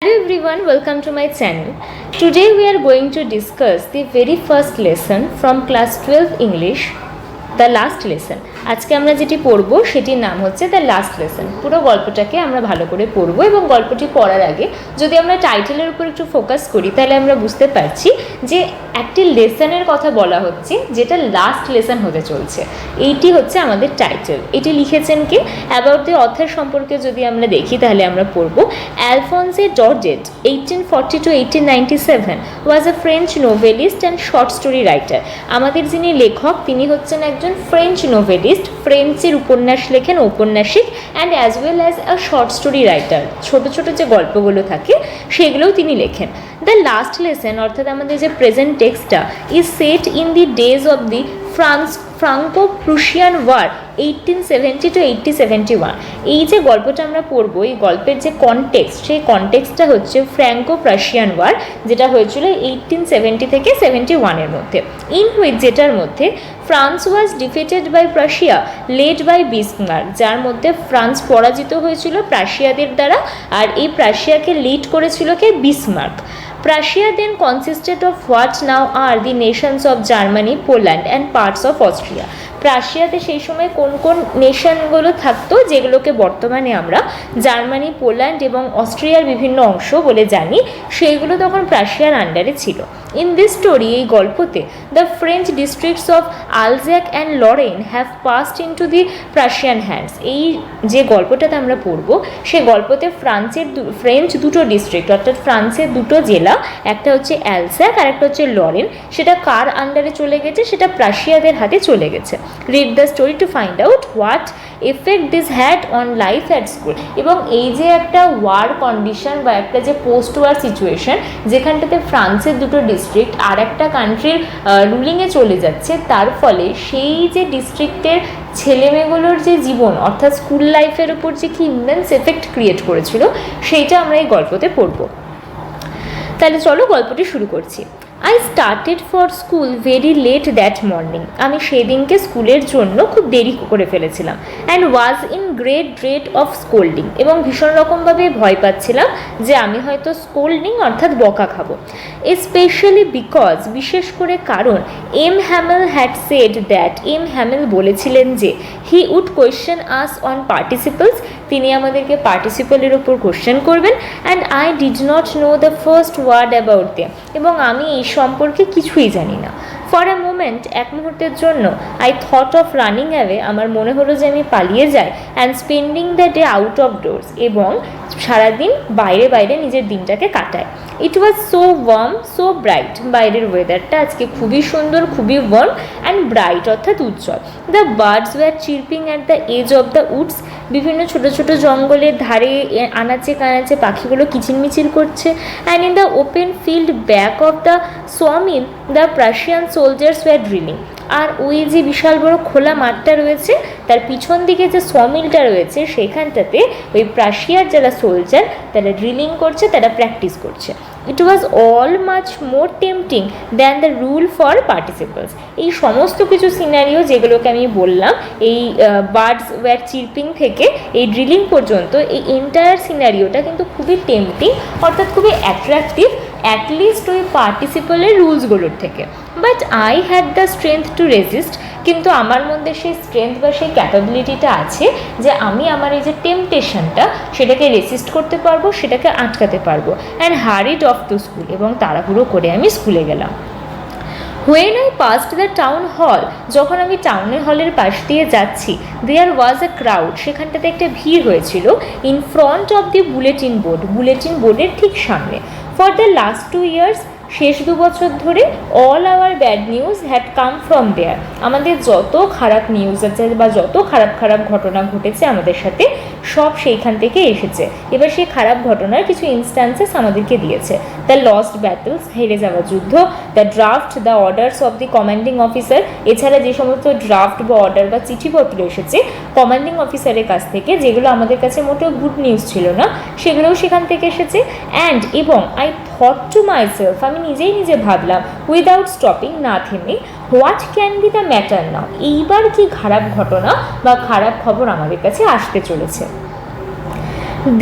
Hello everyone, welcome to my channel. Today we are going to discuss the very first lesson from class 12 English, the last lesson. আজকে আমরা যেটি পড়ব সেটির নাম হচ্ছে the last lesson. পুরো গল্পটাকে আমরা ভালো করে পড়ব এবং গল্পটি পড়ার আগে যদি আমরা টাইটেলের উপর একটু ফোকাস করি তাহলে আমরা বুঝতে পারছি যে একটি লেসনের কথা বলা হচ্ছে যেটা লাস্ট লেসন হতে চলছে। এইটি হচ্ছে আমাদের টাইটেল। এটি লিখেছেন কি? অ্যাবাউট দি অথর সম্পর্কে যদি আমরা দেখি তাহলে আমরা পড়ব Alphonse Georgette 1840 to 1897 was a French novelist and short story writer. আমাদের যিনি লেখক তিনি হচ্ছেন একজন ফ্রেঞ্চ নোভেলিস্ট, ফ্রেঞ্চের উপন্যাস লেখেন, ঔপন্যাসিক, and as well as a short story writer. ছোটো ছোটো যে গল্পগুলো থাকে সেগুলোও তিনি লেখেন। দ্য লাস্ট লেসন অর্থাৎ আমাদের যে প্রেজেন্ট টেক্সটটা is set in the days of the Franco Prussian war 1870 to 1871। এই যে গল্পটা আমরা পড়বো, এই গল্পের যে কনটেক্সট, সেই কনটেক্সটটা হচ্ছে ফ্র্যাঙ্কো প্রাশিয়ান ওয়ার, যেটা হয়েছিল 1870 থেকে 71-এর মধ্যে। ইন হুইচ, যেটার মধ্যে France was defeated by Prussia led by Bismarck, যার মধ্যে ফ্রান্স পরাজিত হয়েছিল প্রাশিয়াদের দ্বারা, আর এই প্রাশিয়াকে লিড করেছিল কে? Bismarck. Prussia then consisted of what now are the nations of Germany, Poland and parts of Austria. প্রাশিয়াতে সেই সময় কোন কোন নেশনগুলো থাকতো যেগুলোকে বর্তমানে আমরা জার্মানি, পোল্যান্ড এবং অস্ট্রিয়ার বিভিন্ন অংশ বলে জানি, সেইগুলো তখন প্রাশিয়ার আন্ডারে ছিল। ইন দিস স্টোরি, এই গল্পতে, the French districts of Alsace and Lorraine have passed into the Prussian hands. এই যে গল্পটাতে আমরা পড়ব সে গল্পতে ফ্রেঞ্চ দুটো ডিস্ট্রিক্ট অর্থাৎ ফ্রান্সের দুটো জেলা, একটা হচ্ছে অ্যালজ্যাক আর একটা হচ্ছে লরেন, সেটা কার আন্ডারে চলে গেছে? সেটা প্রাশিয়াদের হাতে চলে গেছে। Read the story to find out what effect this had on life at school. এবং এই যে একটা ওয়ার কন্ডিশন বা একটা যে পোস্ট ওয়ার সিচুয়েশন, যেখানটাতে ফ্রান্সের দুটো ডিস্ট্রিক্ট আর একটা কান্ট্রির রুলিংয়ে চলে যাচ্ছে, তার ফলে সেই যে ডিস্ট্রিক্টের ছেলেমেয়েগুলোর যে জীবন অর্থাৎ স্কুল লাইফের উপর যে কি ইমেন্স এফেক্ট ক্রিয়েট করেছিল, সেইটা আমরা এই গল্পতে পড়ব। তাহলে চলো গল্পটি শুরু করছি। I started for school very late that morning. আমি সেদিনকে স্কুলের জন্য খুব দেরি করে ফেলেছিলাম। And was in great dread of scolding, এবং ভীষণ রকমভাবে ভয় পাচ্ছিলাম যে আমি হয়তো স্কোল্ডিং অর্থাৎ বকা খাবো। স্পেশালি বিকজ, বিশেষ করে কারণ, M Hamel had said that, M Hamel বলেছিলেন যে he would question us on participles, তিনি আমাদেরকে পার্টিসিপলের উপর কোয়েশ্চেন করবেন। And I did not know the first word about them, এবং আমি এই সম্পর্কে কিছুই জানি না। ফর আ মোমেন্ট, এক মুহূর্তের জন্য, I thought of running away, আমার মনে হলো যে আমি পালিয়ে যাই। And spending the day out of doors, এবং সারাদিন বাইরে বাইরে নিজের দিনটাকে কাটায়। It was so warm, so bright, বাইরের ওয়েদারটা আজকে খুবই সুন্দর, খুবই ওয়ার্ম অ্যান্ড ব্রাইট অর্থাৎ উজ্জ্বল। The birds were chirping at the edge of the woods, বিভিন্ন ছোটো ছোটো জঙ্গলের ধারে আনাচে কানাচে পাখিগুলো কিচিরমিচির করছে। And in the open field back of the sawmill the Prussian soldiers were drilling, আর ওই যে বিশাল বড় খোলা মাঠটা রয়েছে তার পিছন দিকে যে সমিলটা রয়েছে সেখানটাতে ওই প্রাশিয়ার যারা সোলজার তারা ড্রিলিং করছে, তারা প্র্যাকটিস করছে। It was all much more tempting than the rule for participles. এই সমস্ত কিছু সিনারিও যেগুলোকে আমি বললাম, এই বার্ডস ওয়্যার চিরপিং থেকে এই ড্রিলিং পর্যন্ত, এই এন্টায়ার সিনারিওটা কিন্তু খুবই টেম্পটিং অর্থাৎ খুবই অ্যাট্রাকটিভ, অ্যাটলিস্ট ওই পার্টিসিপলের রুলসগুলোর থেকে। But I had the strength two resist, কিন্তু আমার মধ্যে সেই স্ট্রেংথ বা সেই ক্যাপাবিলিটিটা আছে যে আমি আমার এই যে টেম্পটেশনটা সেটাকে রেসিস্ট করতে পারবো, সেটাকে আটকাতে পারবো। অ্যান্ড হারিড অফ টু স্কুল, এবং তাড়াহুড়ো করে আমি স্কুলে গেলাম। When I past the town হল, যখন আমি টাউনের হলের পাশ দিয়ে যাচ্ছি, দেয়ার ওয়াজ আ ক্রাউড, সেখানটাতে একটা ভিড় হয়েছিল। In front of the bulletin board, bulletin বোর্ডের ঠিক সামনে। ফর দ্য লাস্ট 2 years, শেষ 2 বছর ধরে, all our bad news had come from there, আমাদের যত খারাপ নিউজ আছে বা যত খারাপ খারাপ ঘটনা ঘটেছে আমাদের সাথে, সব সেইখান থেকে এসেছে। এবার সেই খারাপ ঘটনার কিছু ইনস্ট্যান্সেস আমাদেরকে দিয়েছে। দ্য লস্ট ব্যাটলস, হেরে যাওয়া যুদ্ধ। The draft, the orders of the commanding officer, এছাড়া যে সমস্ত ড্রাফট বা অর্ডার বা চিঠিপত্র এসেছে কমান্ডিং অফিসারের কাছ থেকে, যেগুলো আমাদের কাছে মোটেও গুড নিউজ ছিল না, সেগুলোও সেখান থেকে এসেছে। অ্যান্ড এবং আই থট টু মাইসেলফ, আমি নিজেই নিজে ভাবলাম, উইদাউট স্টপিং, না থেমে, what can be the matter now, এইবার কি খারাপ ঘটনা বা খারাপ খবর আমাদের কাছে আসতে চলেছে।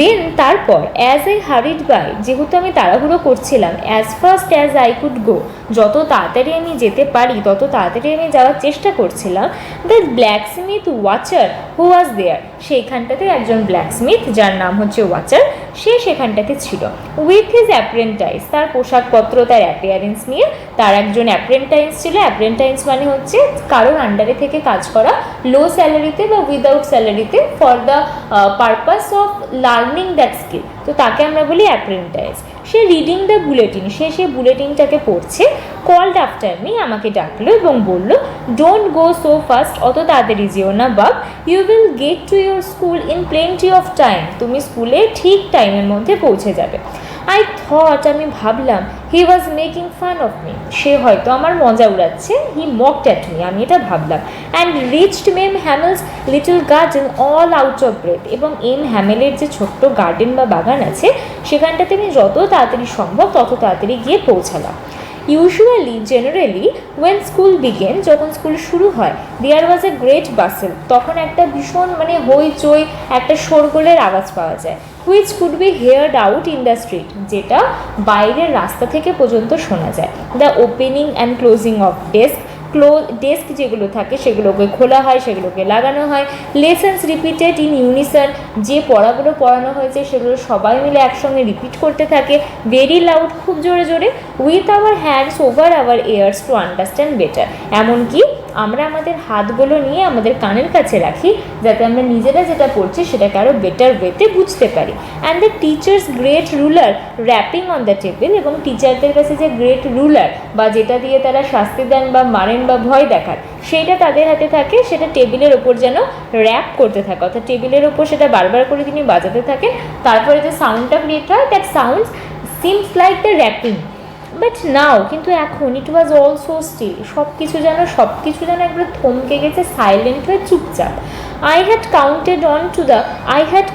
দেন তারপর অ্যাজ আই হারিড বাই, যেহেতু আমি তাড়াহুড়ো করছিলাম, as fast as I could go, যত তাড়াতাড়ি আমি যেতে পারি তত তাড়াতাড়ি আমি যাওয়ার চেষ্টা করছিলাম, দ্য ব্ল্যাকস্মিথ ওয়াচার হু ওয়াজ দেয়ার, সেইখানটাতে একজন ব্ল্যাকস্মিথ যার নাম হচ্ছে ওয়াচার, সে সেখানটাতে ছিল। উইথ হিজ অ্যাপ্রেন্টাইজ, তার পোশাকপত্র, তার অ্যাপিয়ারেন্স নিয়ে, তার একজন অ্যাপ্রেন্টাইজ ছিল। অ্যাপ্রেন্টাইজ মানে হচ্ছে কারোর আন্ডারে থেকে কাজ করা, লো স্যালারিতে বা উইদাউট স্যালারিতে, for the purpose of learning that skill, তো তাকে আমরা বলি অ্যাপ্রেন্টাইজ। সে রিডিং দ্য বুলেটিন, সে বুলেটিনটাকে পড়ছে। কল্ড আফটার মি, আমাকে ডাকলো এবং বলল, ডোন্ট গো সো ফাস্ট, অত তাড়াতাড়ি যেও না বাব, you will get to your school in plenty of time, তুমি স্কুলে ঠিক টাইমের মধ্যে পৌঁছে যাবে। আই থট, আমি ভাবলাম, he was making fun of me, সে হয়তো আমার মজা উড়াচ্ছে, হি মকড অ্যাট মি, আমি এটা ভাবলাম। And reached M Hamel's little garden all out of breath, এবং এম হ্যামেলের যে ছোট্ট গার্ডেন বা বাগান আছে সেখানটাতে আমি যত তাড়াতাড়ি সম্ভব তত তাড়াতাড়ি গিয়ে পৌঁছালাম। Usually, generally, when school began, যখন স্কুল শুরু হয়, দেয়ার ওয়াজ এ গ্রেট বাসেল, তখন একটা ভীষণ মানে হইচই, একটা শোরগোলের আওয়াজ পাওয়া যায়, which could be heard out in the street, যেটা বাইরের রাস্তা থেকে পর্যন্ত শোনা যায়। The opening and closing of desk যেগুলো থাকে সেগুলোকে খোলা হয়, সেগুলোকে লাগানো হয়। লেসন্স রিপিটেড ইন ইউনিসন, যে পড়াগুলো পড়ানো হয়েছে সেগুলো সবাই মিলে একসঙ্গে রিপিট করতে থাকে, ভেরি লাউড, খুব জোরে জোরে। With our hands over our ears to understand better, এমনকি আমরা আমাদের হাতগুলো নিয়ে আমাদের কানের কাছে রাখি যাতে আমরা নিজেরা যেটা পড়ছি সেটাকে আরও বেটার ওয়েতে বুঝতে পারি। And the teachers great ruler wrapping on the table, এবং টিচারদের কাছে যে গ্রেট রুলার বা যেটা দিয়ে তারা শাস্তি দেন বা মারেন বা ভয় দেখান সেইটা তাদের হাতে থাকে, সেটা টেবিলের ওপর যেন র্যাপ করতে থাকে, অর্থাৎ টেবিলের ওপর সেটা বারবার করে তিনি বাজাতে থাকেন, তারপরে যে সাউন্ডটা ক্রিয়েট হয়, that sound seems like the wrapping. But now, কিন্তু এখন, ইট ওয়াজ অলসো স্টিল, সব কিছু যেন একবার থমকে গেছে, সাইলেন্ট হয়ে চুপচাপ। I had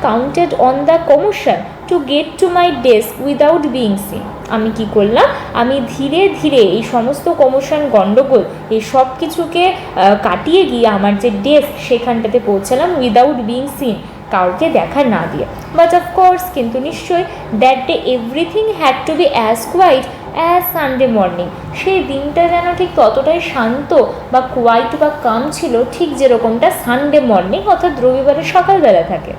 counted on the commotion to get to my desk without being seen. আমি কি করলাম, আমি ধীরে ধীরে এই সমস্ত কমোশন, গণ্ডগোল, এই সব কিছুকে কাটিয়ে গিয়ে আমার যে ডেস্ক সেখানটাতে পৌঁছালাম, উইদাউট বিং সিন, কাউকে দেখা না দিয়ে। বাট অফকোর্স, কিন্তু নিশ্চয়ই, that day everything had to be as quiet as Sunday morning, সেই দিনটা যেন ঠিক ততটাই শান্ত বা কোয়াইট বা কাম ছিল, ঠিক যেরকমটা সানডে মর্নিং অর্থাৎ রবিবারের সকালবেলা থাকে।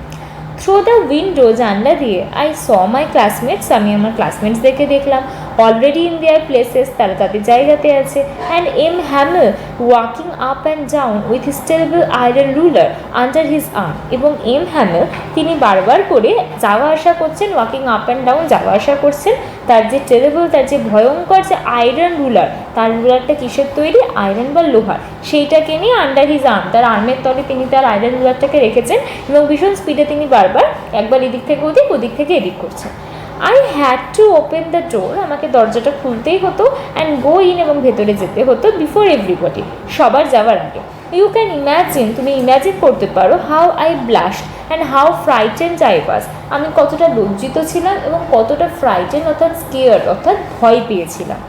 থ্রু দ্য উইন্ডো, জানলা দিয়ে, আই স মাই ক্লাসমেটস, আমি আমার ক্লাসমেটসদেরকে দেখলাম, অলরেডি ইন দেয়ার প্লেসেস, তারা তাদের জায়গাতে আছে। And M Hamel walking up and down with his terrible iron ruler under his arm, এবং এম হ্যামেল তিনি বারবার করে যাওয়া আসা করছেন, ওয়াকিং আপ অ্যান্ড ডাউন, যাওয়া আসা করছেন, তার যে টেরিবল, তার যে ভয়ঙ্কর যে আয়রন রুলার, তার রুলারটা কিসের তৈরি, আয়রন বা লোহার, সেইটাকে নিয়ে আন্ডার হিজ আর্ম, তার আর্মের তলে তিনি তার আয়রন রুলারটাকে রেখেছেন, এবং ভীষণ স্পিডে তিনি বারবার একবার এদিক থেকে ওদিক, ওদিক থেকে এদিক করছেন। I had to open the door, আমাকে দরজাটা খুলতেই হতো, অ্যান্ড গো ইন, এবং ভেতরে যেতে হতো, বিফোর এভরিবডি, সবার যাওয়ার আগে। ইউ ক্যান ইম্যাজিন, তুমি ইম্যাজিন করতে পারো, how I blushed and how frightened I was, আমি কতটা লজ্জিত ছিলাম এবং কতটা ফ্রাইটেন্ড অর্থাৎ স্কেয়ার্ড অর্থাৎ ভয় পেয়েছিলাম।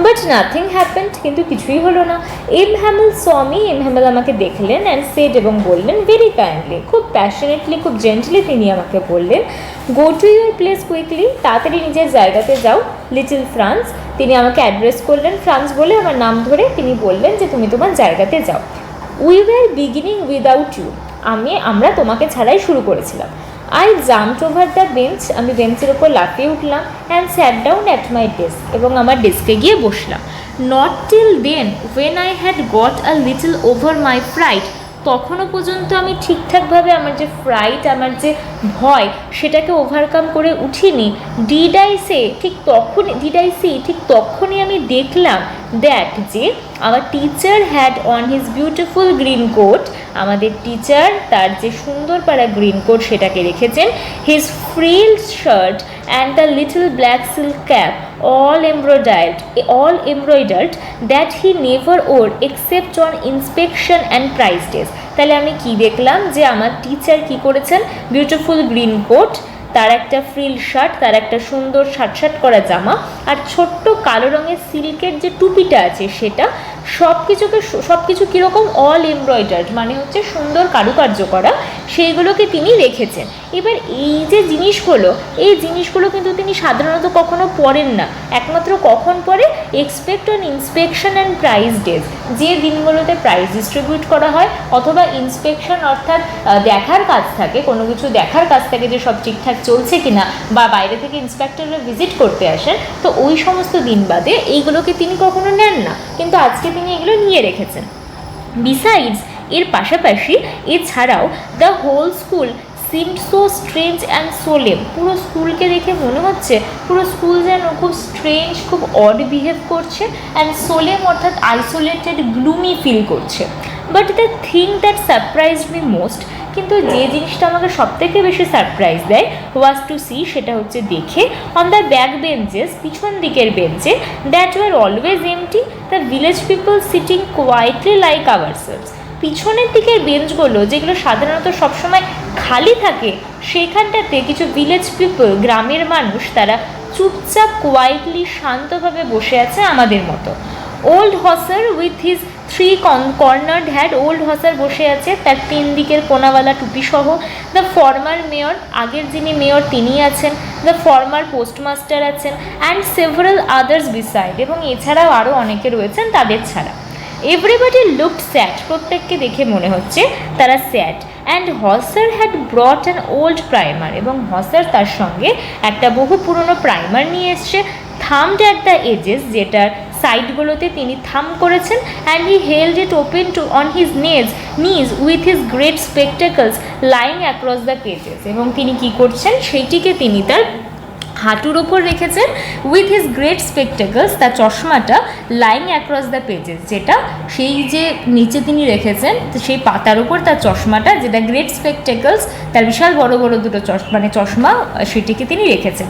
বাট নাথিং হ্যাপেন্ড, কিন্তু কিছুই হলো না। M Hamel saw me, M Hamel আমাকে দেখলেন, অ্যান্ড সেড, এবং বললেন, ভেরি কাইন্ডলি, খুব প্যাশনেটলি, খুব জেন্টলি তিনি আমাকে বললেন, go to your place quickly, তাড়াতাড়ি নিজের জায়গাতে যাও। লিটল ফ্রান্স, তিনি আমাকে অ্যাড্রেস করলেন, ফ্রান্স বলে আমার নাম ধরে তিনি বললেন যে তুমি তোমার জায়গাতে যাও। We were beginning without you, আমরা তোমাকে ছাড়াই শুরু করেছিলাম। I jumped over the bench, আমি বেঞ্চের ওপর লাফিয়ে উঠলাম, and sat down at my desk, এবং আমার ডেস্কে গিয়ে বসলাম। Not till then when I had got a little over my fright, তখনও পর্যন্ত আমি ঠিকঠাকভাবে আমার যে ফ্রাইট, আমার যে ভয়, সেটাকে ওভারকাম করে উঠিনি। ডিড আই সি, ঠিক তখনই আমি দেখলাম দ্যাট, যে আমার teacher had on his beautiful green coat, আমাদের টিচার তার যে সুন্দর পাড়া গ্রিন কোট সেটাকে রেখেছেন, his frilled shirt and the little black silk cap all embroidered that he never wore except on inspection and prize days. তাহলে আমি কি দেখলাম, যে আমার টিচার কি করেছেন, বিউটিফুল গ্রিন কোট, তার একটা ফ্রিল শার্ট, তার একটা সুন্দর শার্ট করা জামা, আর ছোট্ট কালো রঙের সিল্কের যে টুপিটা আছে সেটা, সব কিছু কীরকম অল এমব্রয়ডার্ড, মানে হচ্ছে সুন্দর কারুকার্য করা, সেইগুলোকে তিনি রেখেছেন। এবার এই যে জিনিসগুলো কিন্তু তিনি সাধারণত কখনো পড়েন না, একমাত্র কখন পড়ে, expect on inspection and prize days, যে দিনগুলোতে প্রাইজ ডিস্ট্রিবিউট করা হয় অথবা ইন্সপেকশন অর্থাৎ দেখার কাজ থাকে, কোনো কিছু দেখার কাজ থাকে যে সব ঠিকঠাক চলছে কিনা, বা বাইরে থেকে ইন্সপেক্টররা ভিজিট করতে আসেন, তো ওই সমস্ত দিন বাদে এইগুলোকে তিনি কখনো নেন না, কিন্তু আজকে তিনি এগুলো নিয়ে রেখেছেন। বিসাইডস, এর পাশাপাশি এছাড়াও the whole school seemed so strange and solemn, পুরো স্কুলকে দেখে মনে হচ্ছে পুরো স্কুল যেন খুব স্ট্রেঞ্জ, খুব অড বিহেভ করছে, অ্যান্ড সোলেম অর্থাৎ আইসোলেটেড, গ্লুমি ফিল করছে। But the thing that surprised me most, কিন্তু যে জিনিসটা আমাকে সবথেকে বেশি সারপ্রাইজ দেয়, ওয়াজ টু সি, সেটা হচ্ছে দেখে, অন দ্য ব্যাক বেঞ্চেস, পিছন দিকের বেঞ্চে, that were always empty, the village people sitting quietly like ourselves, পিছনের দিকের বেঞ্চগুলো যেগুলো সাধারণত সবসময় খালি থাকে, সেইখানটাতে কিছু ভিলেজ পিপল, গ্রামের মানুষ, তারা চুপচাপ কোয়াইটলি শান্তভাবে বসে আছে আমাদের মতো। Old Hauser with his 3 cornered hat, old Hauser বসে আছে তার 3 দিকের কোনাওয়ালা টুপি সহ। দ্য ফর্মার মেয়র, আগের যিনি মেয়র তিনি আছেন। দ্য ফর্মার পোস্টমাস্টার আছেন, অ্যান্ড সেভারাল আদার্স বিসাইড, এবং এছাড়াও আরও অনেকে রয়েছেন তাদের ছাড়া। এভরিবডি লুকড স্যাড, প্রত্যেককে দেখে মনে হচ্ছে তারা sad. And Hauser had brought an old primer, এবং হসার তার সঙ্গে একটা বহু পুরনো প্রাইমার নিয়ে এসছে। থামড অ্যাট দ্য এজেস, যেটার সাইডগুলোতে তিনি থাম করেছেন। And he held it open to on his knees with his great spectacles lying across the pages, এবং তিনি কি করছেন, সেইটিকে তিনি তার হাঁটুর ওপর রেখেছেন। উইথ হিজ গ্রেট স্পেকটেকলস, তার চশমাটা, লাইং অ্যাক্রস দ্য পেজেস, যেটা সেই যে নিচে তিনি রেখেছেন সেই পাতার উপর তার চশমাটা, যেটা গ্রেট স্পেকটেকলস, তার বিশাল বড় বড় দুটো চশমা, সেটিকে তিনি রেখেছেন।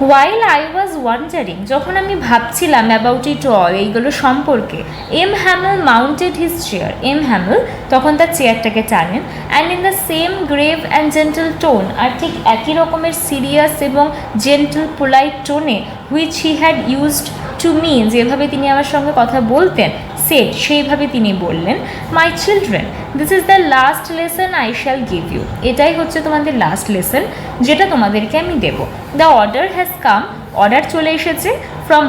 হোয়াইল আই ওয়াজ ওয়ান্ডারিং, যখন আমি ভাবছিলাম অ্যাবাউট ইট অল, এইগুলো সম্পর্কে, M Hamel mounted his chair, M Hamel তখন তার চেয়ারটাকে টানেন। And in the same grave and gentle tone, আর ঠিক একই রকমের সিরিয়াস এবং জেন্টল পোলাইট টোনে, which he had used to me, যেভাবে তিনি আমার সঙ্গে কথা বলতেন, সেট, সেইভাবে তিনি বললেন, my children, this is the last lesson I shall give you, এটাই হচ্ছে তোমাদের লাস্ট লেসন যেটা তোমাদেরকে আমি দেব। The order has come, order চলে এসেছে, ফ্রম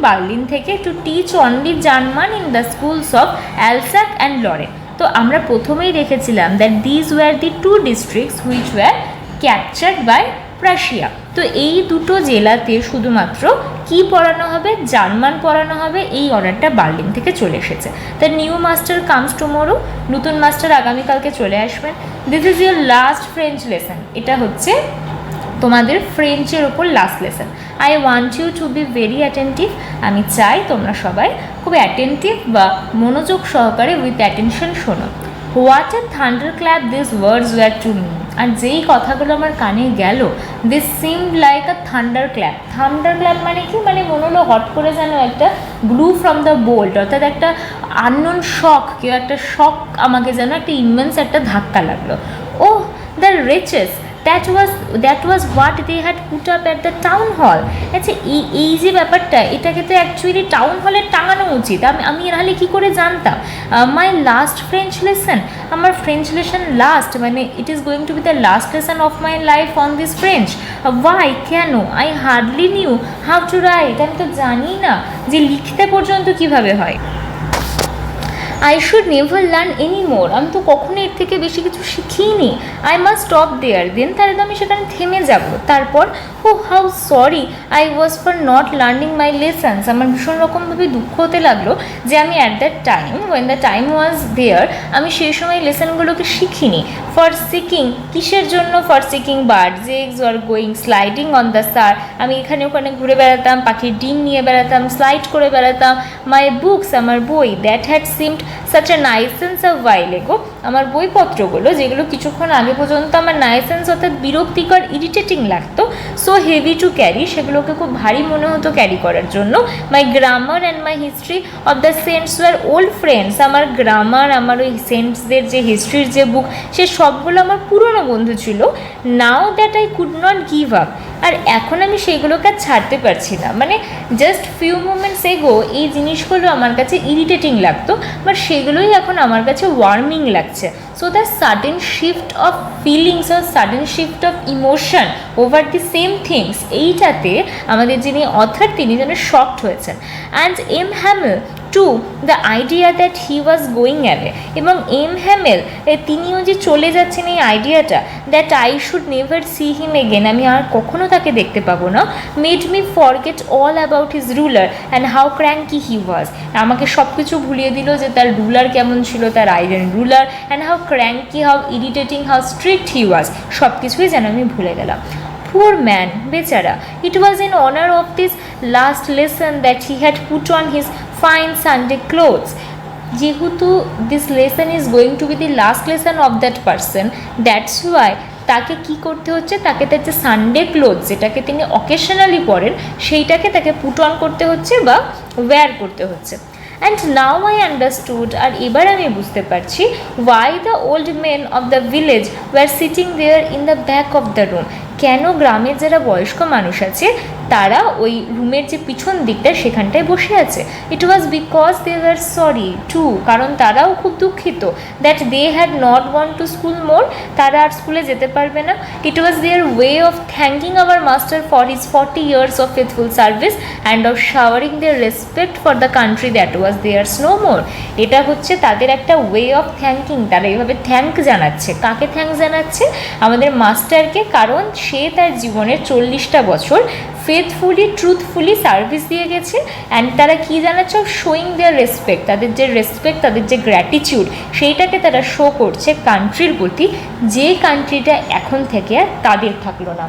বার্লিন থেকে, to teach only German in the schools of Alsace and Lorraine. তো আমরা প্রথমেই দেখেছিলাম that these were the 2 districts which were captured by Prussia. তো এই দুটো জেলাতে শুধুমাত্র কি পড়ানো হবে, জার্মান পড়ানো হবে। এই অর্ডারটা বার্লিন থেকে চলে এসেছে। The new master comes tomorrow, নতুন মাস্টার আগামীকালকে চলে আসবেন। This is your last French lesson, এটা হচ্ছে তোমাদের ফ্রেঞ্চের ওপর last lesson. I want you to be very attentive, আমি চাই তোমরা সবাই খুব অ্যাটেন্টিভ বা মনোযোগ সহকারে উইথ অ্যাটেনশন শোনো। What a thunderclap this words were to me, আর যেই কথাগুলো আমার কানে গেল, this seemed like a thunderclap. Thunderclap মানে কি, মানে মনে হলো হট করে যেন একটা ব্লু ফ্রম দ্য বোল্ট, অর্থাৎ একটা আননোন শক, কেউ একটা শক আমাকে যেন একটা ইমেন্স একটা ধাক্কা লাগলো। Oh the wretches, that was what they had put up at the town hall. আচ্ছা, এই যে ব্যাপারটা, এটাকে তো অ্যাকচুয়ালি টাউন হলে টাঙানো উচিত, আমি নাহলে কী করে জানতাম। মাই লাস্ট ফ্রেঞ্চ লেসন, আমার ফ্রেঞ্চ লেসন লাস্ট, মানে it is going to be the last lesson of my life on this French. Why, কেন? I hardly knew how to write, আমি তো জানি না যে লিখতে পর্যন্ত কীভাবে হয়। I should never learn any more, আমি তো কখনো এর থেকে বেশি কিছু শিখিনি। I must stop there, then তাহলে তো আমি সেখানে থেমে যাব। তারপর, ও how sorry I was for not learning my lessons, আমার ভীষণ রকমভাবে দুঃখ হতে লাগলো যে আমি at that time, when the time was there, আমি সেই সময় লেসনগুলোকে শিখিনি। ফর সিকিং, কিসের জন্য? For seeking birds eggs or going sliding on the Saar, আমি এখানে ওখানে ঘুরে বেড়াতাম, পাখির ডিম নিয়ে বেড়াতাম, স্লাইড করে বেড়াতাম। মাই বুকস, আমার বই, that had seemed such a nuisance of while ago, আমার বইপত্রগুলো যেগুলো কিছুক্ষণ আগে পর্যন্ত আমার নাইসেন্স অর্থাৎ বিরক্তিকর, ইরিটেটিং লাগতো, সো হেভি টু ক্যারি, সেগুলোকে খুব ভারী মনে হতো ক্যারি করার জন্য। My grammar and my history of the saints were old friends, আমার গ্রামার, আমার ওই সেন্টসদের যে হিস্ট্রির যে বুক, সে সবগুলো আমার পুরনো বন্ধু ছিল। Now that I could not give up, আর এখন আমি সেইগুলোকে ছাড়তে পারছি না। মানে জাস্ট ফিউ মোমেন্টস এগো এই জিনিসগুলো আমার কাছে ইরিটেটিং লাগতো, বাট সেগুলোই এখন আমার কাছে ওয়ার্মিং লাগছে। So the sudden shift of feelings আর sudden shift of emotion over the same things, এইটাতে আমাদের যিনি অথার তিনি যেন শকড হয়েছেন। And M Hamel to the idea that he was going away, এবং এম হ্যামেল তিনিও যে চলে যাচ্ছেন এই আইডিয়াটা, that I should never see him again, আমি আর কখনো তাকে দেখতে পাবো না, made me forget all about his ruler and how cranky হি ওয়াজ, আমাকে সব কিছু ভুলিয়ে দিল যে তার রুলার কেমন ছিল, তার iron ruler, and how cranky, how irritating, how strict he was, সব কিছুই যেন আমি ভুলে গেলাম। Poor man, বেচারা, it was in honor of this last lesson that he had put on his fine Sunday clothes. যেহেতু this lesson is going to be the last lesson of that person, that's why তাকে কি করতে হচ্ছে, তাকে তার যে Sunday cloth যেটাকে তিনি অকেশনালি পরেন সেইটাকে তাকে পুট অন করতে হচ্ছে বা ওয়্যার করতে হচ্ছে। অ্যান্ড নাও আই আন্ডারস্টুড, আর এবার আমি বুঝতে পারছি, why the old men of the village were sitting there in the back of the room, কেন গ্রামের যারা বয়স্ক মানুষ আছে তারা ওই রুমের যে পিছন দিকটা সেখানটায় বসে আছে। It was because they were sorry too, কারণ তারাও খুব দুঃখিত, that they had not gone to school more, তারা আর স্কুলে যেতে পারবে না। It was their way of thanking our master for his 40 years of faithful service and of showering their respect for the country that was theirs no more. এটা হচ্ছে তাদের একটা ওয়ে অফ থ্যাঙ্কিং, তারা এইভাবে থ্যাঙ্ক জানাচ্ছে। কাকে thank জানাচ্ছে? আমাদের মাস্টারকে, কারণ সে তার জীবনের 40টা বছর ফেথফুলি ট্রুথফুলি সার্ভিস দিয়ে গেছে। অ্যান্ড তারা কী জানাচ্ছে? শোয়িং দেয়ার রেসপেক্ট, তাদের যে রেসপেক্ট, তাদের যে গ্র্যাটিটিউড, সেইটাকে তারা শো করছে কান্ট্রির প্রতি, যে কান্ট্রিটা এখন থেকে আর তাদের থাকলো না।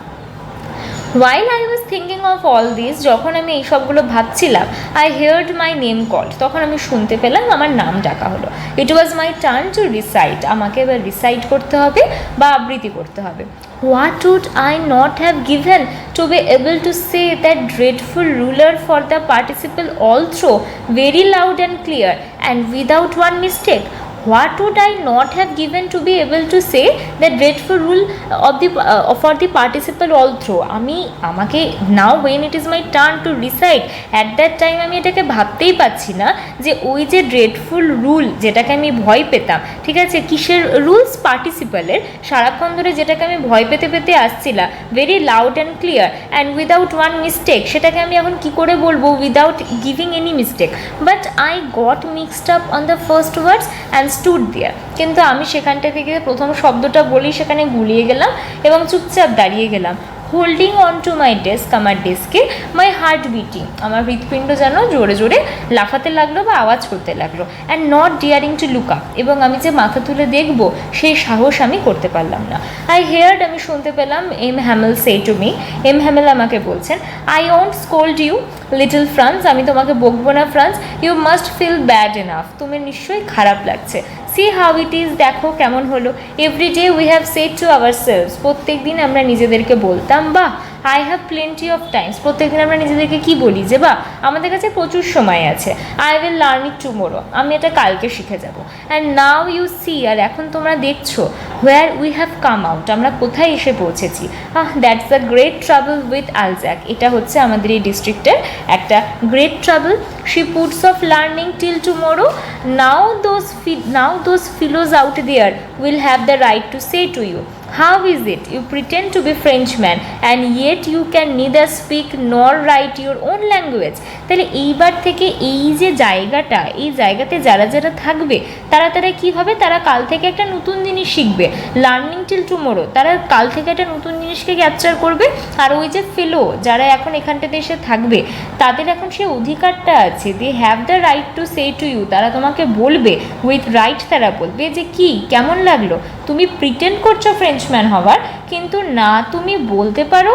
While I was thinking of all this, যখন আমি এই সবগুলো ভাবছিলাম, I heard my name called, তখন আমি শুনতে পেলাম আমার নাম ডাকা হলো। It was my turn to recite, আমাকে এবার রিসাইট করতে হবে বা আবৃত্তি করতে হবে। What would I not have given to be able to say that dreadful ruler for the participle all through, very loud and clear and without one mistake? What would I not have given to be able to say that dreadful rule of the for the participle all through? আমাকে now when it is my turn to recite, at that time আমি এটাকে ভাবতেই পাচ্ছি না যে ওই যে dreadful rule যেটাকে আমি ভয় পেতাম, ঠিক আছে, কিসের রুলস? পার্টিসিপেলের, সারাক্ষণ ধরে যেটাকে আমি ভয় পেতে পেতে আসছিলাম, very loud and clear and without one mistake, সেটাকে আমি এখন কি করে বলবো without giving any mistake? But I got mixed up on the first words and stood there, কিন্তু আমি সেখানটা থেকে প্রথম শব্দটা বলি সেখানে গুলিয়ে গেলাম এবং চুপচাপ দাঁড়িয়ে গেলাম। Holding on to my desk, আমার ডেস্কে, মাই হার্ট বিটিং, আমার হৃৎপিণ্ড যেন জোরে জোরে লাফাতে লাগলো বা আওয়াজ করতে লাগলো। And not ডিয়ারিং to look up, এবং আমি যে মাথা তুলে দেখবো সেই সাহস আমি করতে পারলাম না। আই হেয়ার্ড, আমি শুনতে পেলাম, M Hamel say to me, M Hamel আমাকে বলছেন, I won't scold you little Franz, আমি তোমাকে বকবো না Franz, you must feel bad enough, তুমি নিশ্চয়ই খারাপ লাগছে। সি হাউ ইট ইজ, দেখো কেমন হলো। Every day we have said to our selves, প্রত্যেক দিন আমরা নিজেদেরকে বলতাম, বাহ I have plenty of Times, প্রত্যেকদিন আমরা নিজেদেরকে কী বলি যে বাহ আমাদের কাছে প্রচুর সময় আছে। I will learn it tomorrow, আমি এটা কালকে শিখে যাব। অ্যান্ড নাও ইউ সি, আর এখন তোমরা দেখছো, where we have come out, আমরা কোথায় এসে পৌঁছেছি। That's the great trouble with Algy, এটা হচ্ছে আমাদের এই ডিস্ট্রিক্টের একটা great trouble. She puts off learning till tomorrow, now those fellows out there will have the right to say to you, how is it you pretend to be Frenchman and yet you can neither speak nor write your own language? তাহলে এইবার থেকে এই যে জায়গাটা, এই জায়গাতে যারা যারা থাকবে তারা কী হবে, তারা কাল থেকে একটা নতুন জিনিস শিখবে। লার্নিং টিল টুমোরো, তারা কাল থেকে একটা নতুন জিনিসকে ক্যাপচার করবে। আর ওই যে ফেলো যারা এখন এখানটাতে এসে থাকবে তাদের এখন সে অধিকারটা আছে, they have the right to say to you, তারা তোমাকে বলবে উইথ রাইট, তারা বলবে যে কি কেমন লাগলো, তুমি প্রিটেন্ড করছো ফ্রেঞ্চম্যান হওয়ার, কিন্তু না তুমি বলতে পারো,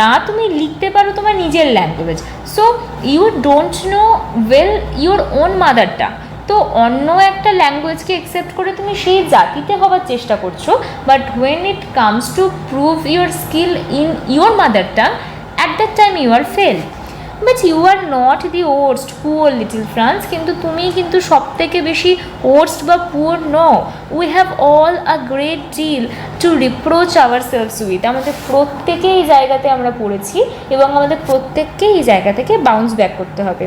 না তুমি লিখতে পারো তোমার নিজের language. So you don't know well your own mother tongue, তো অন্য একটা ল্যাঙ্গুয়েজকে অ্যাকসেপ্ট করে তুমি সেই জাতিতে হওয়ার চেষ্টা করছো, but when it comes to prove your skill in your mother tongue, at that time you are fail. But you are not the worst poor little Franz, কিন্তু তুমি কিন্তু সব থেকে বেশি ওর্স্ট বা পুয়ার নও। We have all a great deal to reproach ourselves with, আমাদের প্রত্যেকে এই জায়গাতে আমরা পড়েছি এবং আমাদের প্রত্যেককে এই জায়গা থেকে বাউন্স ব্যাক করতে হবে।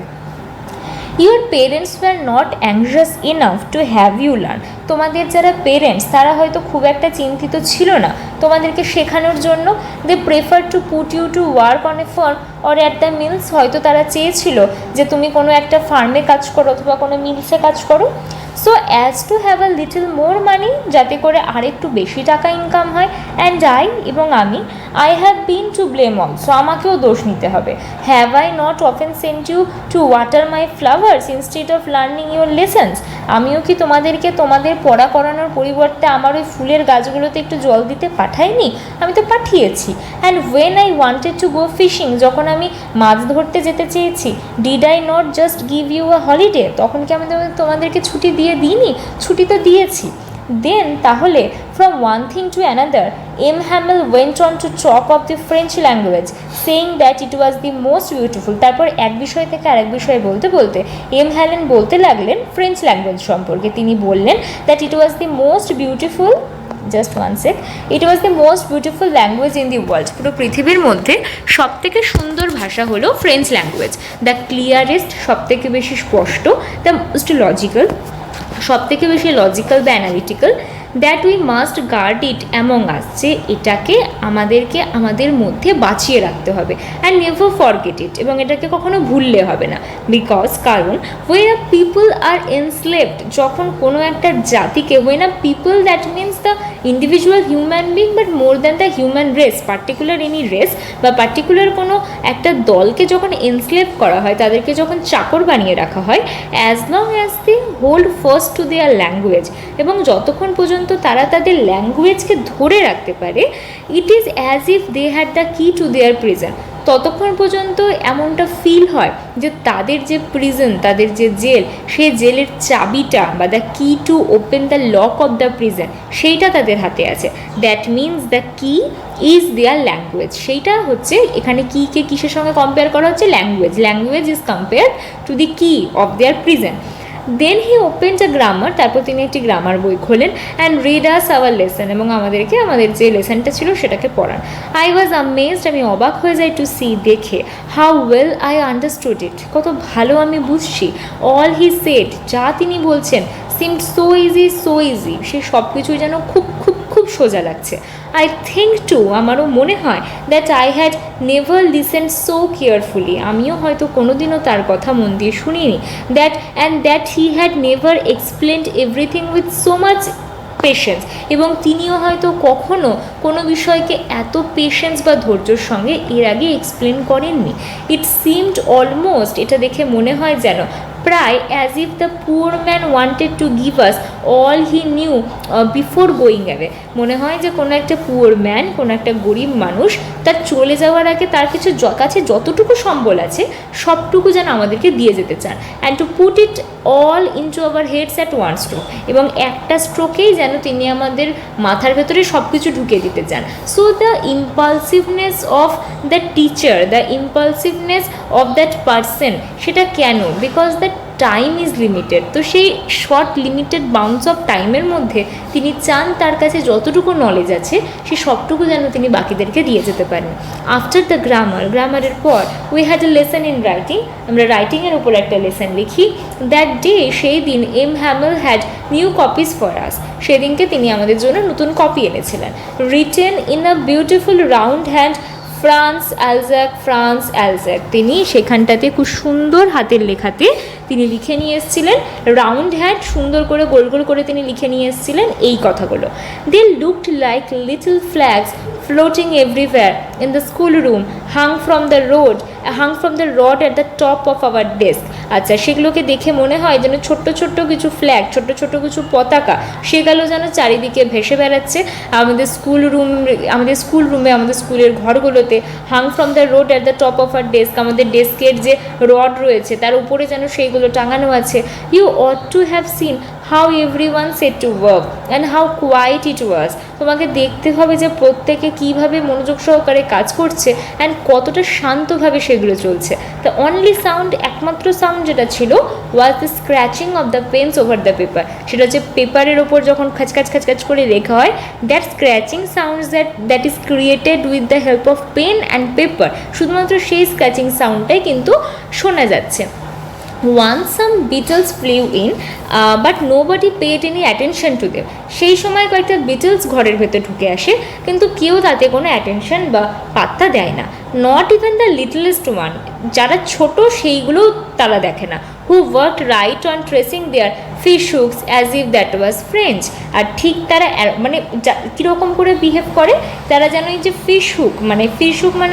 Your parents were not anxious enough to have you learn, তোমাদের যারা পেরেন্টস তারা হয়তো খুব একটা চিন্তিত ছিল না তোমাদেরকে শেখানোর জন্য। They prefer to put you to work on a farm or at the mills, হয়তো তারা চেয়েছিল যে তুমি কোনো একটা ফার্মে কাজ করো অথবা কোনো মিলসে কাজ করো। So as to have a little more money, যাতে করে আরেকটু বেশি টাকা ইনকাম হয়। অ্যান্ড এবং আমি, I have been to blame also, আমাকেও দোষ নিতে হবে। Have I not often sent you to water my flowers instead of learning your lessons, আমিও কি তোমাদেরকে তোমাদের পড়া করানোর পরিবর্তে আমার ওই ফুলের গাছগুলোতে একটু জল দিতে পাঠাইনি? আমি তো পাঠিয়েছি। And when I wanted to go fishing, যখন আমি মাছ ধরতে যেতে চেয়েছি, did I not just give you a holiday, তখন কি আমি তোমাদেরকে ছুটি দিইনি? ছুটি তো দিয়েছি। দেন তাহলে from one thing to another M Hamel went on to talk of the French language saying that it was the most beautiful, তারপর এক বিষয় থেকে আরেক বিষয়ে বলতে বলতে এম হ্যালেন বলতে লাগলেন ফ্রেঞ্চ ল্যাঙ্গুয়েজ সম্পর্কে। তিনি বললেন that it was the most beautiful, just one sec, it was the most beautiful language in the world, পুরো পৃথিবীর মধ্যে সবথেকে সুন্দর ভাষা হলো ফ্রেঞ্চ ল্যাঙ্গুয়েজ। দ্য ক্লিয়ারেস্ট, সবথেকে বেশি স্পষ্ট, দ্য মোস্ট লজিক্যাল, সবথেকে বেশি লজিক্যাল বা analytical, that we must guard it among us, যে এটাকে আমাদেরকে আমাদের মধ্যে বাঁচিয়ে রাখতে হবে। অ্যান্ড নেভার ফরগেট ইট, এবং এটাকে কখনো ভুললে হবে না। বিকজ, কারণ ওয়েন আ পিপল আর এনস্লেভড, যখন কোনো একটা জাতিকে, when a people that means the individual human being but more than the human race, particular any race বা পার্টিকুলার কোনো একটা দলকে যখন এনস্লেভ করা হয়, তাদেরকে যখন চাকর বানিয়ে রাখা হয়, as long as they hold fast to their language, এবং যতক্ষণ পর্যন্ত তারা তাদের ল্যাঙ্গুয়েজকে ধরে রাখতে পারে, it is as if they had the key to their prison, ততক্ষণ পর্যন্ত এমনটা ফিল হয় যে তাদের যে প্রিজন, তাদের যে জেল, সেই জেলের চাবিটা বা the key to open the lock of the prison, সেইটা তাদের হাতে আছে। That means the key is their language, সেইটা হচ্ছে এখানে কিকে কিসের সঙ্গে কম্পেয়ার করা হচ্ছে? Language. Language is compared to the key of their prison. Then he opened a grammar, তারপর তিনি একটি গ্রামার বই খোলেন। And read us our lesson, এবং আমাদেরকে আমাদের যে লেসনটা ছিল সেটাকে পড়ান। আই ওয়াজ অ্যামেজড, আমি অবাক হয়ে যাই, টু সি, দেখে, হাউ ওয়েল আই আন্ডারস্টুড ইট, কত ভালো আমি বুঝছি। অল হি সেড, যা তিনি বলছেন, সিমড সো ইজি, সে সব কিছুই যেন খুব খুব খুব সোজা লাগছে। আই থিঙ্ক টু, আমারও মনে হয়, that I had never listened so carefully, আমিও হয়তো কোনোদিনও তার কথা মন দিয়ে শুনিনি। That he had never explained everything with so much patience, এবং তিনিও হয়তো কখনো কোনো বিষয়কে এত পেশেন্স বা ধৈর্যের সঙ্গে এর আগে এক্সপ্লেন করেননি। ইট সিমড অলমোস্ট, এটা দেখে মনে হয় যেন প্রায় as if the poor man wanted to give us all he knew before going away, মনে হয় যে কোনো একটা পুয়ার ম্যান, কোনো একটা গরিব মানুষ তার চলে যাওয়ার আগে তার কিছু কাছে যতটুকু সম্বল আছে সবটুকু যেন আমাদেরকে দিয়ে যেতে চান। And to put it all into our heads at one stroke, এবং একটা স্ট্রোকেই যেন তিনি আমাদের মাথার ভেতরে সব কিছু ঢুকিয়ে দিতে চান। So the impulsiveness of the teacher, the impulsiveness of that person, সেটা কেন? Because the time is limited, তো সেই শর্ট লিমিটেড বাউন্স অফ টাইমের মধ্যে তিনি চান তার কাছে যতটুকু নলেজ আছে সে সবটুকু যেন তিনি বাকিদেরকে দিয়ে যেতে পারেন। আফটার দ্য গ্রামারের পর we had a lesson in writing, আমরা রাইটিংয়ের উপর একটা লেসন লিখি। দ্যাট ডে, সেই দিন, M Hamel had new copies for us, সেদিনকে তিনি আমাদের জন্য নতুন কপি এনেছিলেন। Written in a beautiful round hand France Alsace, তিনি সেখানটাতে খুব সুন্দর হাতের লেখাতে তিনি লিখে নিয়ে এসেছিলেন, রাউন্ড হ্যান্ড, সুন্দর করে গোল গোল করে তিনি লিখে নিয়ে এসেছিলেন এই কথাগুলো। They looked like little flags floating everywhere in the schoolroom, hung from the rod at the top of our desk. আচ্ছা, সেগুলোকে দেখে মনে হয় যেন ছোট্ট ছোট্ট কিছু ফ্ল্যাগ, ছোট্ট ছোট্ট কিছু পতাকা, সেগুলো যেন চারিদিকে ভেসে বেড়াচ্ছে আমাদের স্কুলরুমে, আমাদের স্কুলের ঘরগুলোতে। Hung from the rod at the top of our desk, আমাদের ডেস্কের যে রড রয়েছে তার উপরে যেন সেইগুলো সেগুলো টাঙানো আছে। You ought to have seen how everyone set to work and how quiet it was. তোমাকে দেখতে হবে যে প্রত্যেকে কীভাবে মনোযোগ সহকারে কাজ করছে অ্যান্ড কতটা শান্তভাবে সেগুলো চলছে। দ্য অনলি সাউন্ড, একমাত্র সাউন্ড যেটা ছিল, was the scratching of the pens over the paper. সেটা হচ্ছে পেপারের ওপর যখন খাচখাচ খাচখাচ করে লেখা হয়, that scratching sounds that is created with the help of pen and paper. শুধুমাত্র সেই স্ক্র্যাচিং সাউন্ডটাই কিন্তু শোনা যাচ্ছে। Once some beetles flew in, but nobody paid any attention to them. সেই সময় কয়েকটা বিটলস ঘরের ভেতর ঢুকে আসে, কিন্তু কেউ তাতে কোনো অ্যাটেনশন বা পাত্তা দেয় না। Not even the littlest one, যারা ছোট সেইগুলোও তারা দেখে না। Who worked right on tracing their fish hooks as if that was French. আর ঠিক তারা মানে কীরকম করে বিহেভ করে, তারা যেন এই যে ফিশ হুক মানে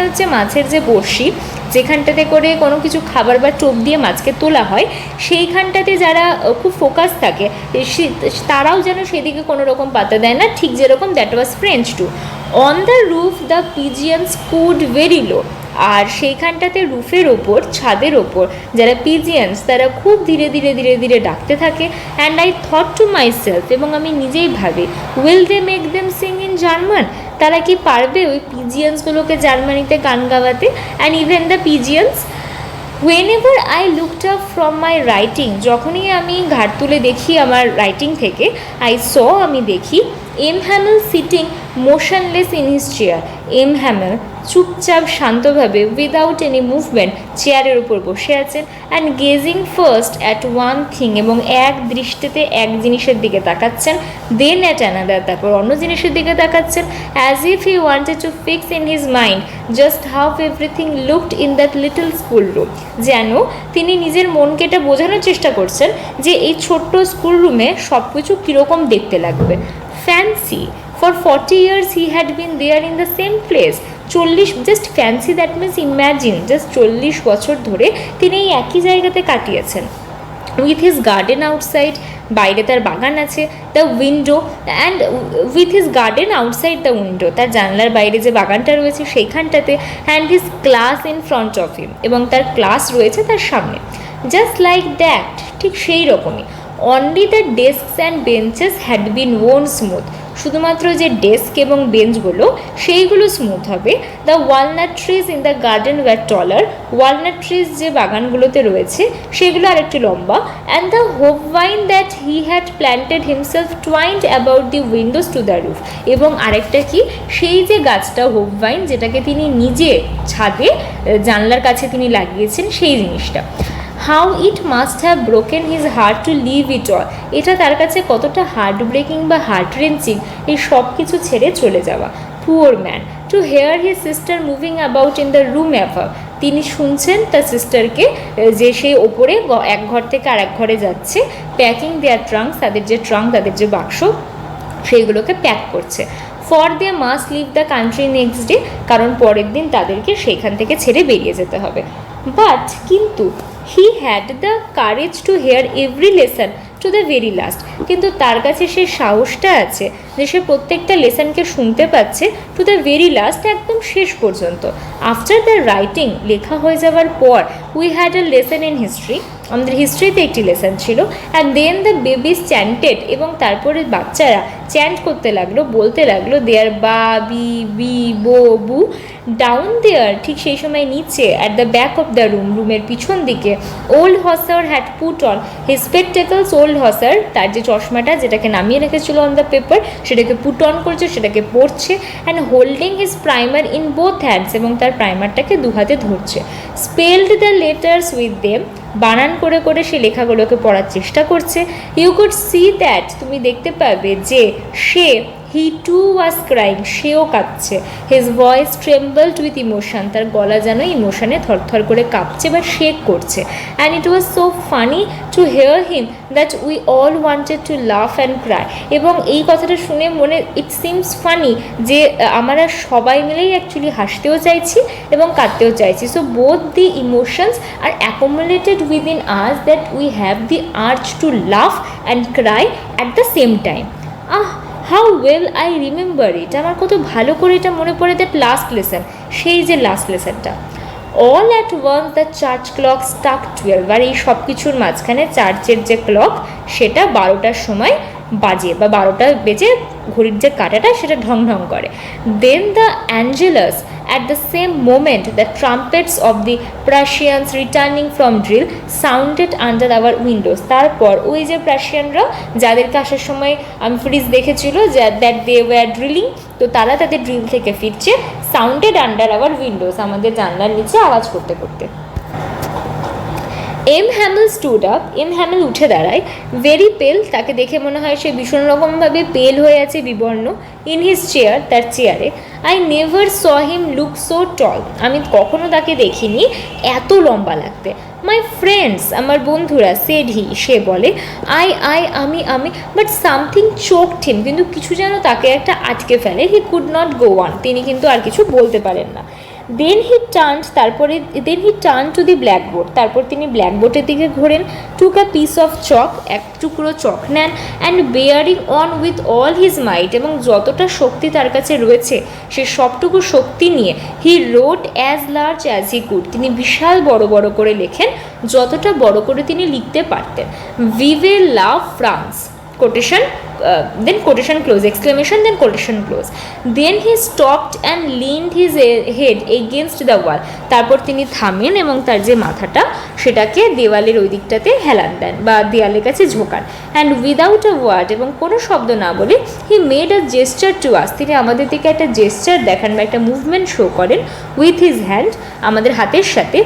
হচ্ছে মাছের যে বড়শি, যেখানটাতে করে কোনো কিছু খাবার বা টোপ দিয়ে মাছকে তোলা হয়, সেইখানটাতে যারা খুব ফোকাস থাকে তারাও যেন সেদিকে কোনো রকম পাত্তা দেয় না, ঠিক যেরকম that was French too. On the roof the pigeons cooed very low. আর সেইখানটাতে রুফের ওপর, ছাদের ওপর যারা পিজিয়ন্স তারা খুব ধীরে ধীরে ধীরে ধীরে ডাকতে থাকে। And I thought to myself, এবং আমি নিজেই ভাবি, will they make them sing in German? তারা কি পারবে ওই পিজিয়ন্সগুলোকে জার্মানিতে গান গাওয়াতে? And even the pigeons, whenever I looked up from my writing, যখনই আমি ঘাট তুলে দেখি আমার রাইটিং থেকে, আমি দেখি M Hamel sitting motionless in his chair. M Hamel চুপচাপ শান্তভাবে উইদাউট এনি মুভমেন্ট চেয়ারের উপর বসে আছেন। And gazing first at one thing, এবং এক দৃষ্টিতে এক জিনিসের দিকে তাকাচ্ছেন। দেন অ্যাট অ্যানাদার, তারপর অন্য জিনিসের দিকে তাকাচ্ছেন। As if he wanted to fix in his mind just how everything looked in that little school room. যেন তিনি নিজের মনকে এটা বোঝানোর চেষ্টা করছেন যে এই ছোট্ট স্কুল রুমে সব কিছু কীরকম দেখতে লাগবে। Fancy, for 40 years he had been there in the same place. 40, just fancy, that means imagine, just 40 বছর ধরে তিনি এই একই জায়গাতে কাটিয়েছেন। উইথ হিজ গার্ডেন আউটসাইড, বাইরে তার বাগান আছে। The window, and with his garden outside the window, তার জানলার বাইরে যে বাগানটা রয়েছে সেইখানটাতে। And his class in front of him, এবং তার ক্লাস রয়েছে তার সামনে। জাস্ট লাইক দ্যাট, ঠিক সেই রকমই। Only the desks and benches had been worn smooth, শুধুমাত্র যে ডেস্ক এবং বেঞ্চগুলো সেইগুলো স্মুথ হবে। The walnut trees in the garden were taller, walnut trees যে বাগানগুলোতে রয়েছে সেগুলো আরেকটু লম্বা। And the hop vine that he had planted himself twined about the windows to the roof, এবং আরেকটা কি, সেই যে গাছটা হোপ ভাইন যেটাকে তিনি নিজে ছাদে জানলার কাছে তিনি লাগিয়েছেন, সেই জিনিসটা। How it must have broken his heart to leave it all, এটা তার কাছে কতটা হার্ট ব্রেকিং বা হার্ট রেঞ্চিং এই সব কিছু ছেড়ে চলে যাওয়া। Poor man, to hear his sister moving about in the room above, তিনি শুনছেন তার সিস্টারকে যে সেই ওপরে এক ঘর থেকে আরেক ঘরে যাচ্ছে, প্যাকিং দেয়ার ট্রাঙ্কস, তাদের যে ট্রাঙ্ক, তাদের যে বাক্স সেইগুলোকে প্যাক করছে। For they must leave the country next day, কারণ পরের দিন তাদেরকে সেইখান থেকে ছেড়ে বেরিয়ে যেতে হবে। বাট কিন্তু he had the courage to hear every lesson to the very last, কিন্তু তার কাছে সেই সাহসটা আছে যে সে প্রত্যেকটা লেসনকে শুনতে পাচ্ছে টু দ্য ভেরি লাস্ট, একদম শেষ পর্যন্ত। আফটার দ্য রাইটিং, লেখা হয়ে যাওয়ার পর, we had a lesson in history, আমাদের হিস্ট্রিতে একটি লেসন ছিল। অ্যান্ড দেন দ্য বেবিস চ্যান্টেড, এবং তারপরে বাচ্চারা চ্যান্ট করতে লাগলো, বলতে লাগলো দেয়ার বা বি বি বো বু ডাউন দেয়ার, ঠিক সেই সময় নিচে at the back of the room, রুমের পিছন দিকে। Old Hauser had put on his spectacles, old Hauser তার যে চশমাটা যেটাকে নামিয়ে রেখেছিল অন দ্য পেপার সেটাকে পুট অন করছে, সেটাকে পড়ছে। And holding his primer in both hands, এবং তার প্রাইমারটাকে দু হাতে ধরছে। Spelled the letters with them, বানান করে করে সে লেখাগুলোকে পড়ার চেষ্টা করছে। ইউ কুড সি দ্যাট, তুমি দেখতে পাবে যে সে, হি টু ওয়াজ ক্রাইং, সেও কাঁদছে। হিজ ভয়েস ট্রেম্বলড উইথ ইমোশন, তার গলা যেন ইমোশনে থরথর করে কাঁপছে বা শেক করছে। And it was so funny to hear him that we all wanted to laugh and cry, এবং এই কথাটা শুনে মনে ইট সিমস ফানি যে আমরা সবাই মিলেই অ্যাকচুয়ালি হাসতেও চাইছি এবং কাঁদতেও চাইছি। So both the emotions are accumulated within us that we have the urge to laugh and cry at the same time. How well I remember it, আমার কত ভালো করে এটা মনে পড়ে, দ্যাট লাস্ট লেসন, সেই যে লাস্ট লেসনটা। All at once the church clock struck 12, আর এই সব কিছুর মাঝখানে চার্চের যে ক্লক সেটা 12টার সময় বাজে বা 12টা বেজে ঘড়ির যে কাঁটাটা সেটা ঢং ঢং করে। Then the Angelus at the same moment the trumpets of the Prussians returning from drill sounded under our windows, তারপর ওই যে প্রাশিয়ানরা যাদেরকে আসার সময় আমফ্রিজ দেখেছিল দ্যাট দে ওয়্যার ড্রিলিং, তো তারা তাদের ড্রিল থেকে ফিরছে, সাউন্ডেড আন্ডার আওয়ার উইন্ডোজ, আমাদের জানলার নিচে আওয়াজ করতে করতে। M Hamel stood up, M Hamel উঠে দাঁড়ায়, ভেরি পেল, তাকে দেখে মনে হয় সে ভীষণ রকমভাবে পেল হয়ে আছে, বিবর্ণ, ইন হিজ চেয়ার, তার চেয়ারে। I never saw him look so টল, আমি কখনো তাকে দেখিনি এত লম্বা লাগতে। মাই ফ্রেন্ডস, আমার বন্ধুরা, সেড হি, সে বলে, আমি বাট সামথিং চোকড হিম, কিন্তু কিছু যেন তাকে একটা আটকে ফেলে, he could not go on, তিনি কিন্তু আর কিছু বলতে পারেন না। Then he turn to the blackboard, তারপর তিনি ব্ল্যাকবোর্ডের দিকে ঘোরেন, টুক আ পিস অফ চক, এক টুকরো চক নেন, and bearing on with all his might, এবং যতটা শক্তি তার কাছে রয়েছে সে সবটুকু শক্তি নিয়ে, he wrote as large as he could, তিনি বিশাল বড় বড় করে লেখেন, যতটা বড় করে তিনি লিখতে পারতেন। ভিভে লাভ France, quotation then quotation close, exclamation then quotation close. Then he stopped and leaned his head against the wall, তারপর তিনি থামেন এবং তার যে মাথাটা সেটাকে দেওয়ালের ওই দিকটাতে হেলান দেন বা দেওয়ালের কাছে ঝোঁকান। অ্যান্ড উইদাউট আ ওয়ার্ড, এবং কোনো শব্দ না বলে, he made a gesture to us, তিনি আমাদের দিকে একটা জেস্টার দেখান বা একটা মুভমেন্ট শো করেন উইথ হিজ হ্যান্ড, আমাদের হাতের সাথে।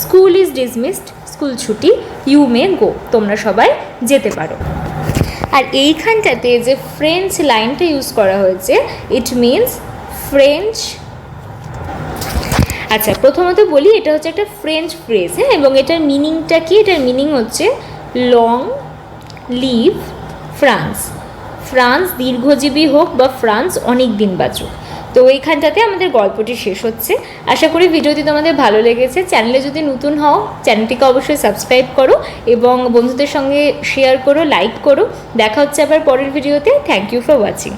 স্কুল ইজ ডিসমিসড, স্কুল ছুটি, ইউ মে গো, তোমরা সবাই যেতে পারো। আর এইখানটাতে যে ফ্রেঞ্চ লাইনটা ইউজ করা হয়েছে, ইট মিনস ফ্রেঞ্চ। আচ্ছা, প্রথমত বলি এটা হচ্ছে একটা ফ্রেঞ্চ ফ্রেজ, হ্যাঁ, এবং এটার মিনিংটা কি? এটার মিনিং হচ্ছে লং লিভ ফ্রান্স, ফ্রান্স দীর্ঘজীবী হোক বা ফ্রান্স অনেক দিন বাঁচুক। তো এইখানটাতে আমাদের গল্পটি শেষ হচ্ছে। আশা করি ভিডিওটি তোমাদের ভালো লেগেছে। চ্যানেলে যদি নতুন হও চ্যানেলটিকে অবশ্যই সাবস্ক্রাইব করো এবং বন্ধুদের সঙ্গে শেয়ার করো, লাইক করো। দেখা হচ্ছে আবার পরের ভিডিওতে। Thank you for watching.